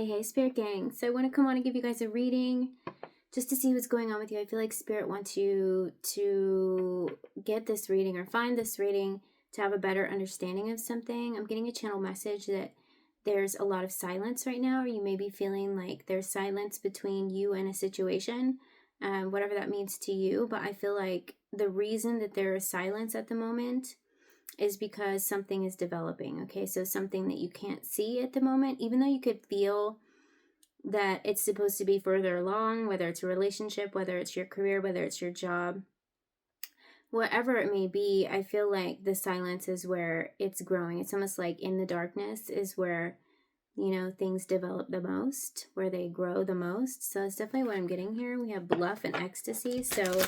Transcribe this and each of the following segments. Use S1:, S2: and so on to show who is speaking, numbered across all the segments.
S1: Hey, Spirit Gang. So I want to come on and give you guys a reading just to see what's going on with you. I feel like Spirit wants you to get this reading or find this reading to have a better understanding of something. I'm getting a channel message that there's a lot of silence right now, or you may be feeling like there's silence between you and a situation, whatever that means to you. But I feel like the reason that there is silence at the moment is because something is developing, okay? So something that you can't see at the moment, even though you could feel that it's supposed to be further along, whether it's a relationship, whether it's your career, whether it's your job, whatever it may be, I feel like the silence is where it's growing. It's almost like in the darkness is where, you know, things develop the most, where they grow the most. So that's definitely what I'm getting here. We have bluff and ecstasy. So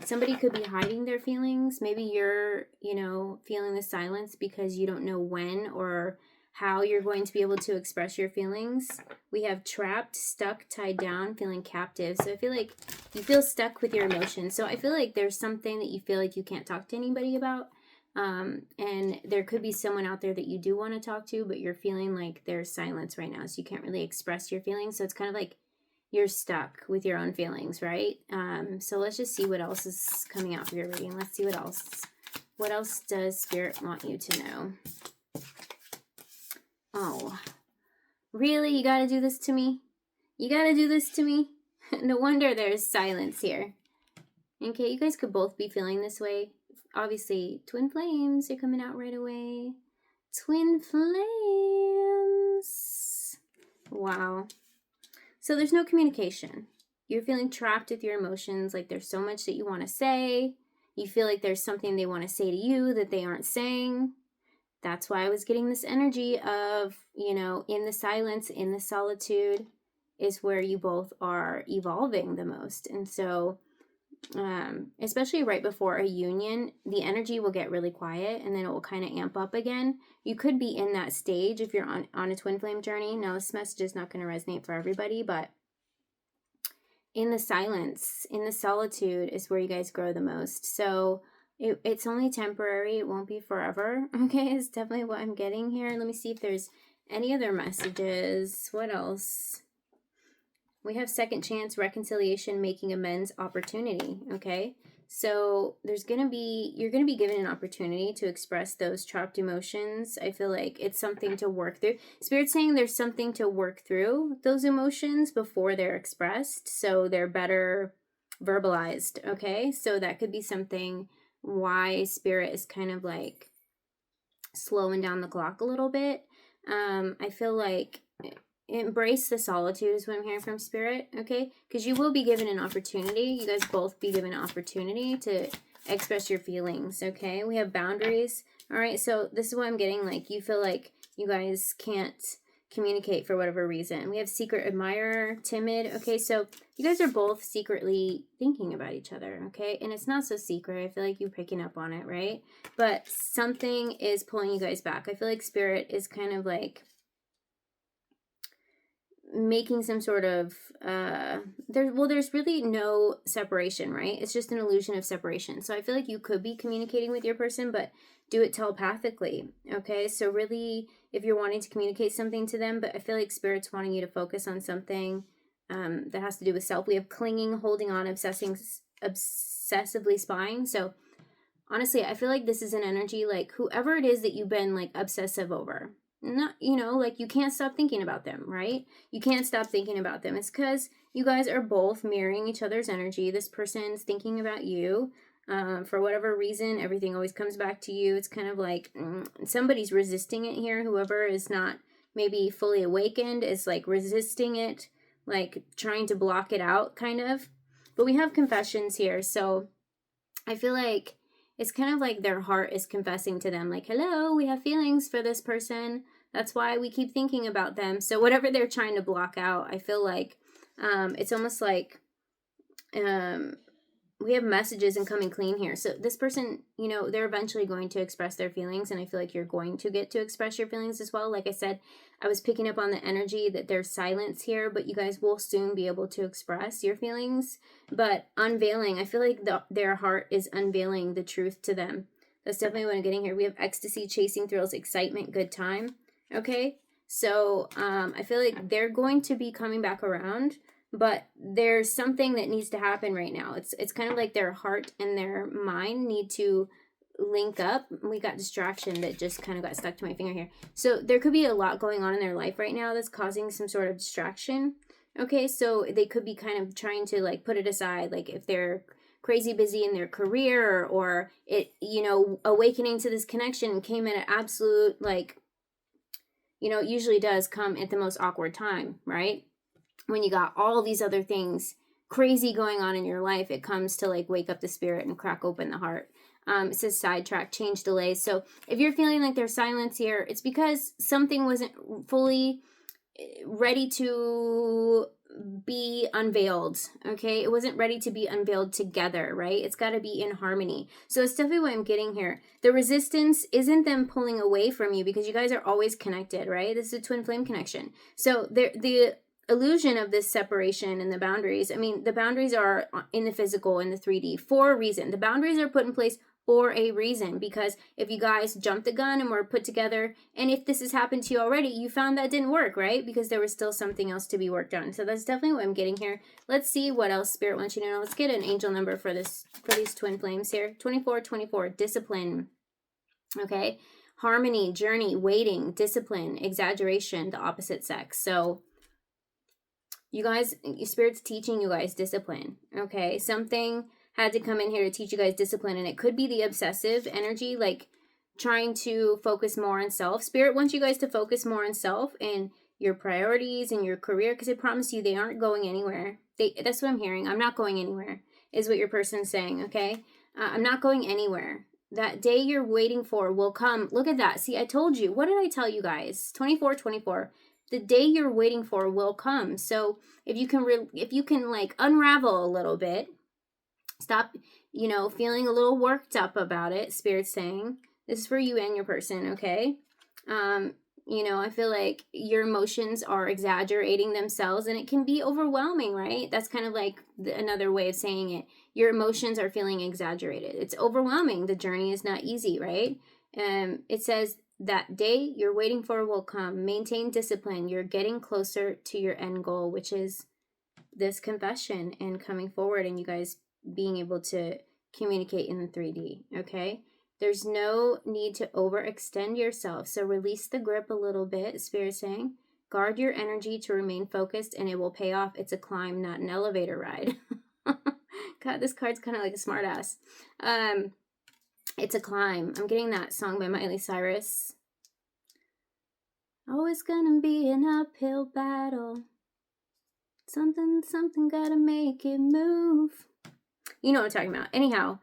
S1: somebody could be hiding their feelings. Maybe you're, you know, feeling the silence because you don't know when or how you're going to be able to express your feelings. We have trapped, stuck, tied down, feeling captive. So I feel like you feel stuck with your emotions. So I feel like there's something that you feel like you can't talk to anybody about. And there could be someone out there that you do want to talk to, but you're feeling like there's silence right now. So you can't really express your feelings. So it's kind of like you're stuck with your own feelings, right? So let's just see what else is coming out for your reading. Let's see what else. What else does Spirit want you to know? Oh, really? You got to do this to me? You got to do this to me? No wonder there's silence here. Okay, you guys could both be feeling this way. Obviously, twin flames are coming out right away. Twin flames. Wow. So there's no communication. You're feeling trapped with your emotions, like there's so much that you want to say. You feel like there's something they want to say to you that they aren't saying. That's why I was getting this energy of, you know, in the silence, in the solitude is where you both are evolving the most. And so, especially right before a union, the energy will get really quiet and then it will kind of amp up again. You could be in that stage if you're on a twin flame journey. Now, this message is not going to resonate for everybody, but in the silence, in the solitude is where you guys grow the most. So it's only temporary. It won't be forever. Okay, it's definitely what I'm getting here. Let me see if there's any other messages. What else? We have second chance, reconciliation, making amends, opportunity. Okay, so you're going to be given an opportunity to express those trapped emotions. I feel like it's something to work through. Spirit's saying there's something to work through those emotions before they're expressed, so they're better verbalized. Okay, so that could be something why Spirit is kind of like slowing down the clock a little bit. I feel like embrace the solitude is what I'm hearing from Spirit, okay? Because you will be given an opportunity. You guys both be given an opportunity to express your feelings, okay? We have boundaries, all right? So this is what I'm getting, like you feel like you guys can't communicate for whatever reason. We have secret admirer, timid, okay? So you guys are both secretly thinking about each other, okay? And it's not so secret. I feel like you're picking up on it, right? But something is pulling you guys back. I feel like Spirit is kind of like making some sort of there's really no separation, right? It's just an illusion of separation. So I feel like you could be communicating with your person, but do it telepathically, okay? So really, if you're wanting to communicate something to them, but I feel like Spirit's wanting you to focus on something that has to do with self. We have clinging, holding on, obsessively spying. So honestly, I feel like this is an energy like whoever it is that you've been like obsessive over, not, you know, like you can't stop thinking about them, right? You can't stop thinking about them. It's because you guys are both mirroring each other's energy. This person's thinking about you. For whatever reason, everything always comes back to you. It's kind of like somebody's resisting it here. Whoever is not maybe fully awakened is like resisting it, like trying to block it out, kind of. But we have confessions here. So I feel like it's kind of like their heart is confessing to them, like, hello, we have feelings for this person. That's why we keep thinking about them. So whatever they're trying to block out, I feel like it's almost like we have messages and coming clean here. So this person, you know, they're eventually going to express their feelings, and I feel like you're going to get to express your feelings as well. Like I said, I was picking up on the energy that there's silence here, but you guys will soon be able to express your feelings. But unveiling, I feel like their heart is unveiling the truth to them. That's definitely what I'm getting here. We have ecstasy, chasing thrills, excitement, good time. Okay, So I feel like they're going to be coming back around, but there's something that needs to happen right now. It's kind of like their heart and their mind need to link up. We got distraction that just kind of got stuck to my finger here. So there could be a lot going on in their life right now that's causing some sort of distraction. Okay, so they could be kind of trying to like put it aside, like if they're crazy busy in their career, or it, you know, awakening to this connection came at an absolute, like, you know, it usually does come at the most awkward time, right? When you got all these other things crazy going on in your life, it comes to like wake up the spirit and crack open the heart. It says sidetrack, change, delays. So if you're feeling like there's silence here, it's because something wasn't fully ready to be unveiled. Okay, it wasn't ready to be unveiled together, right? It's got to be in harmony. So it's definitely what I'm getting here. The resistance isn't them pulling away from you, because you guys are always connected, right? This is a twin flame connection. So the illusion of this separation and the boundaries, I mean, the boundaries are in the physical, in the 3D, for a reason. The boundaries are put in place for a reason, because if you guys jumped the gun and were put together, and if this has happened to you already, you found that didn't work, right? Because there was still something else to be worked on. So that's definitely what I'm getting here. Let's see what else Spirit wants you to know. Let's get an angel number for this, for these twin flames here. 2424, discipline. Okay, harmony, journey, waiting, discipline, exaggeration, the opposite sex. So you guys, Spirit's teaching you guys discipline. Okay, something had to come in here to teach you guys discipline, and it could be the obsessive energy, like trying to focus more on self. Spirit wants you guys to focus more on self and your priorities and your career, because I promise you they aren't going anywhere. That's what I'm hearing. I'm not going anywhere is what your person's saying. Okay, I'm not going anywhere. That day you're waiting for will come. Look at that. See, I told you. What did I tell you guys? 2424. The day you're waiting for will come. So if you can like unravel a little bit, stop, you know, feeling a little worked up about it. Spirit's saying this is for you and your person. Okay. You know, I feel like your emotions are exaggerating themselves, and it can be overwhelming, right? That's kind of like another way of saying it. Your emotions are feeling exaggerated. It's overwhelming. The journey is not easy, right? It says that day you're waiting for will come. Maintain discipline. You're getting closer to your end goal, which is this confession and coming forward, and you guys being able to communicate in the 3D. Okay, there's no need to overextend yourself, so release the grip a little bit. Spirit saying guard your energy to remain focused, and it will pay off. It's a climb, not an elevator ride. God, this card's kind of like a smart ass. It's a climb. I'm getting that song by Miley Cyrus. Oh, it's gonna be an uphill battle. Something gotta make it move. You know what I'm talking about. Anyhow,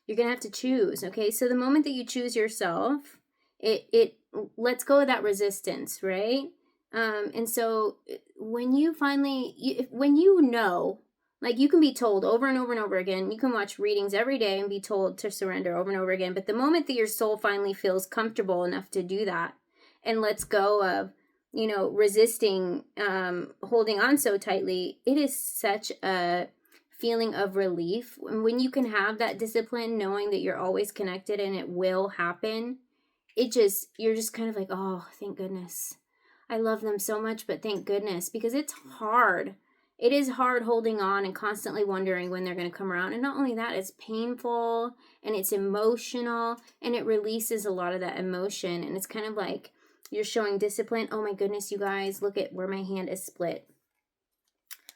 S1: you're gonna have to choose. Okay, so the moment that you choose yourself, it lets go of that resistance, right? And so when you finally, when you know, like you can be told over and over and over again, you can watch readings every day and be told to surrender over and over again. But the moment that your soul finally feels comfortable enough to do that and lets go of, you know, resisting, holding on so tightly, it is such a feeling of relief. And when you can have that discipline, knowing that you're always connected and it will happen, you're just kind of like, oh, thank goodness. I love them so much, but thank goodness, because it's hard. It is hard holding on and constantly wondering when they're going to come around. And not only that, it's painful and it's emotional, and it releases a lot of that emotion. And it's kind of like you're showing discipline. Oh my goodness, you guys, look at where my hand is split.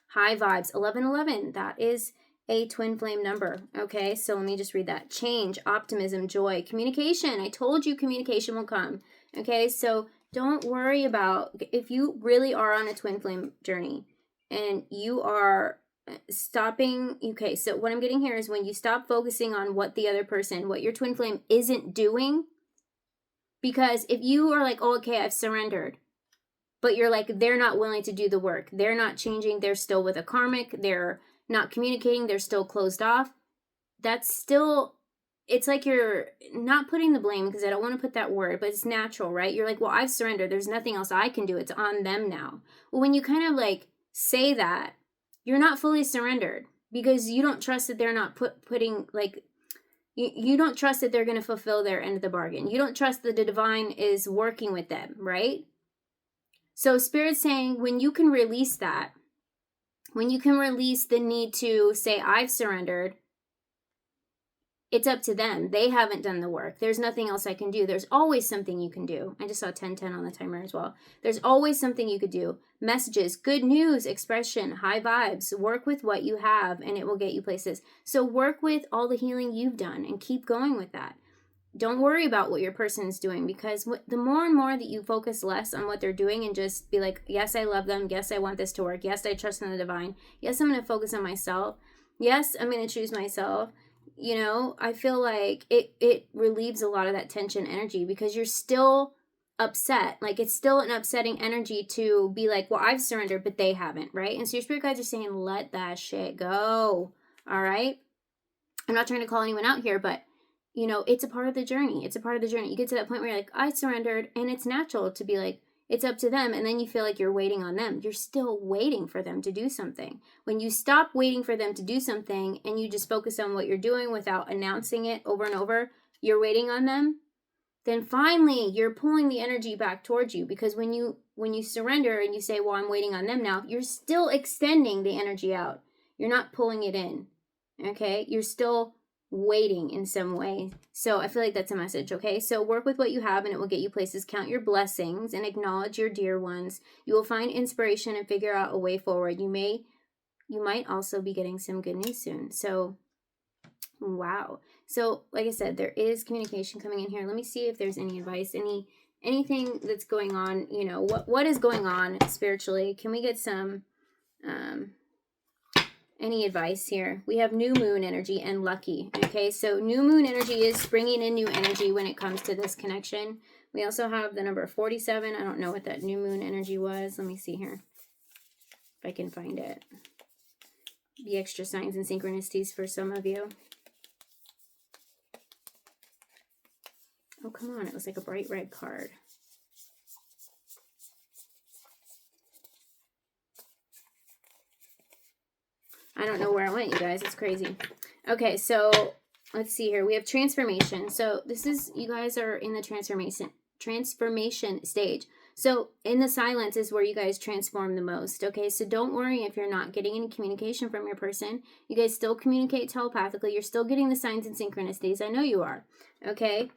S1: High vibes, 1111. That is a twin flame number. Okay, so let me just read that. Change, optimism, joy, communication. I told you communication will come. Okay, so don't worry about if you really are on a twin flame journey and you are stopping. Okay, so what I'm getting here is when you stop focusing on what the other person, what your twin flame isn't doing. Because if you are like, oh, okay, I've surrendered, but you're like, they're not willing to do the work, they're not changing, they're still with a karmic, they're not communicating, they're still closed off, that's still, it's like you're not putting the blame, because I don't want to put that word, but it's natural, right? You're like, well, I've surrendered, there's nothing else I can do, it's on them now. Well, when you kind of like say that, you're not fully surrendered, because you don't trust that they're not putting like You don't trust that they're going to fulfill their end of the bargain. You don't trust that the divine is working with them, right? So Spirit's saying when you can release that, when you can release the need to say, I've surrendered, it's up to them. They haven't done the work. There's nothing else I can do. There's always something you can do. I just saw 1010 on the timer as well. There's always something you could do. Messages, good news, expression, high vibes. Work with what you have and it will get you places. So work with all the healing you've done and keep going with that. Don't worry about what your person is doing, because the more and more that you focus less on what they're doing and just be like, yes, I love them. Yes, I want this to work. Yes, I trust in the divine. Yes, I'm going to focus on myself. Yes, I'm going to choose myself. You know, I feel like it relieves a lot of that tension energy, because you're still upset. Like, it's still an upsetting energy to be like, well, I've surrendered, but they haven't, right? And so your spirit guides are saying, let that shit go. All right? I'm not trying to call anyone out here, but you know, it's a part of the journey. It's a part of the journey. You get to that point where you're like, I surrendered, and it's natural to be like, it's up to them. And then you feel like you're waiting on them. You're still waiting for them to do something. When you stop waiting for them to do something and you just focus on what you're doing without announcing it over and over, you're waiting on them, then finally you're pulling the energy back towards you. Because when you surrender and you say, well, I'm waiting on them now, you're still extending the energy out. You're not pulling it in. Okay? You're still waiting in some way. So I feel like that's a message. Okay, so work with what you have and it will get you places. Count your blessings and acknowledge your dear ones. You will find inspiration and figure out a way forward. You might also be getting some good news soon. So wow. So like I said, there is communication coming in here. Let me see if there's any advice, anything that's going on. You know, what is going on spiritually? Can we get some any advice here? We have new moon energy and lucky. Okay, so new moon energy is bringing in new energy when it comes to this connection. We also have the number 47. I don't know what that new moon energy was. Let me see here if I can find it. The extra signs and synchronicities for some of you. Oh, come on. It was like a bright red card. I don't know where I went, you guys. It's crazy. Okay, so let's see here. We have transformation. So this is, you guys are in the transformation stage. So in the silence is where you guys transform the most. Okay, so don't worry if you're not getting any communication from your person. You guys still communicate telepathically. You're still getting the signs and synchronicities. I know you are. Okay,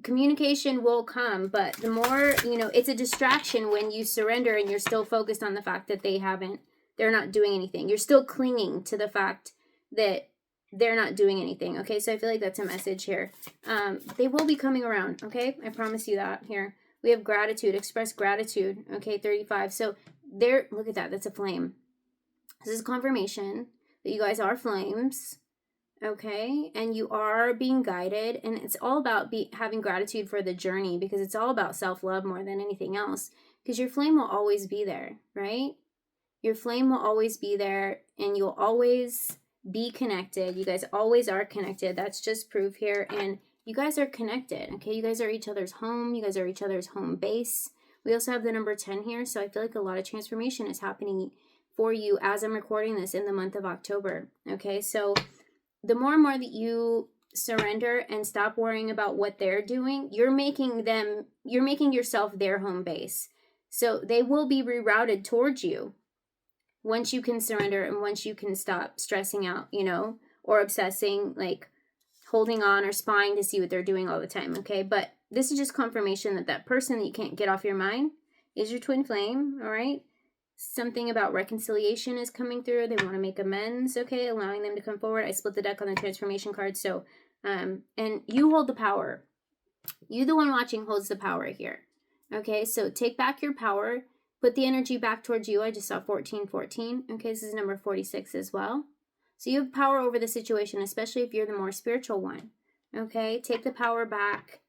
S1: communication will come, but the more, you know, it's a distraction when you surrender and you're still focused on the fact that they're not doing anything. You're still clinging to the fact that they're not doing anything. Okay, so I feel like that's a message here. They will be coming around. Okay, I promise you that. Here we have gratitude. Express gratitude. Okay, 35. So there, look at that. That's a flame. This is confirmation that you guys are flames. Okay, and you are being guided, and it's all about having gratitude for the journey, because it's all about self-love more than anything else. Because your flame will always be there, right? Your flame will always be there, and you'll always be connected. You guys always are connected. That's just proof here. And you guys are connected. Okay, you guys are each other's home. You guys are each other's home base. We also have the number 10 here. So I feel like a lot of transformation is happening for you as I'm recording this in the month of October. Okay, so the more and more that you surrender and stop worrying about what they're doing, you're making yourself their home base. So they will be rerouted towards you once you can surrender and once you can stop stressing out, you know, or obsessing, like holding on or spying to see what they're doing all the time. Okay, but this is just confirmation that that person that you can't get off your mind is your twin flame. All right, something about reconciliation is coming through. They want to make amends. Okay, allowing them to come forward. I split the deck on the transformation card. So and you hold the power. You, the one watching, holds the power here. Okay, so take back your power. Put the energy back towards you. I just saw 1414. Okay, this is number 46 as well. So you have power over the situation, especially if you're the more spiritual one. Okay, take the power back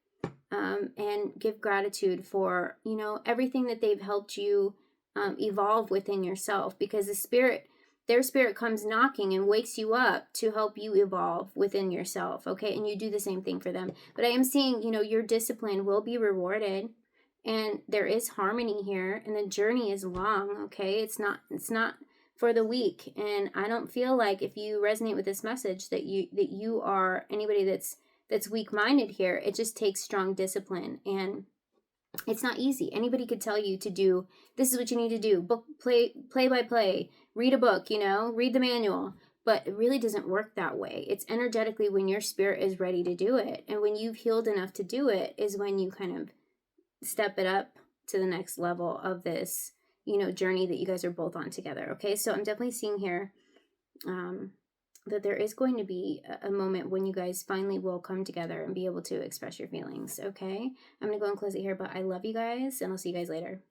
S1: and give gratitude for, you know, everything that they've helped you evolve within yourself, because their spirit comes knocking and wakes you up to help you evolve within yourself. Okay, and you do the same thing for them. But I am seeing, you know, your discipline will be rewarded. And there is harmony here, and the journey is long. Okay, it's not for the weak. And I don't feel like, if you resonate with this message, that you are anybody that's that's weak-minded here. It just takes strong discipline, and it's not easy. Anybody could tell you to do, this is what you need to do, book, play by play, read a book, you know, read the manual. But it really doesn't work that way. It's energetically when your spirit is ready to do it. And when you've healed enough to do it is when you kind of step it up to the next level of this, you know, journey that you guys are both on together. Okay, so I'm definitely seeing here that there is going to be a moment when you guys finally will come together and be able to express your feelings. Okay, I'm going to go and close it here, but I love you guys, and I'll see you guys later.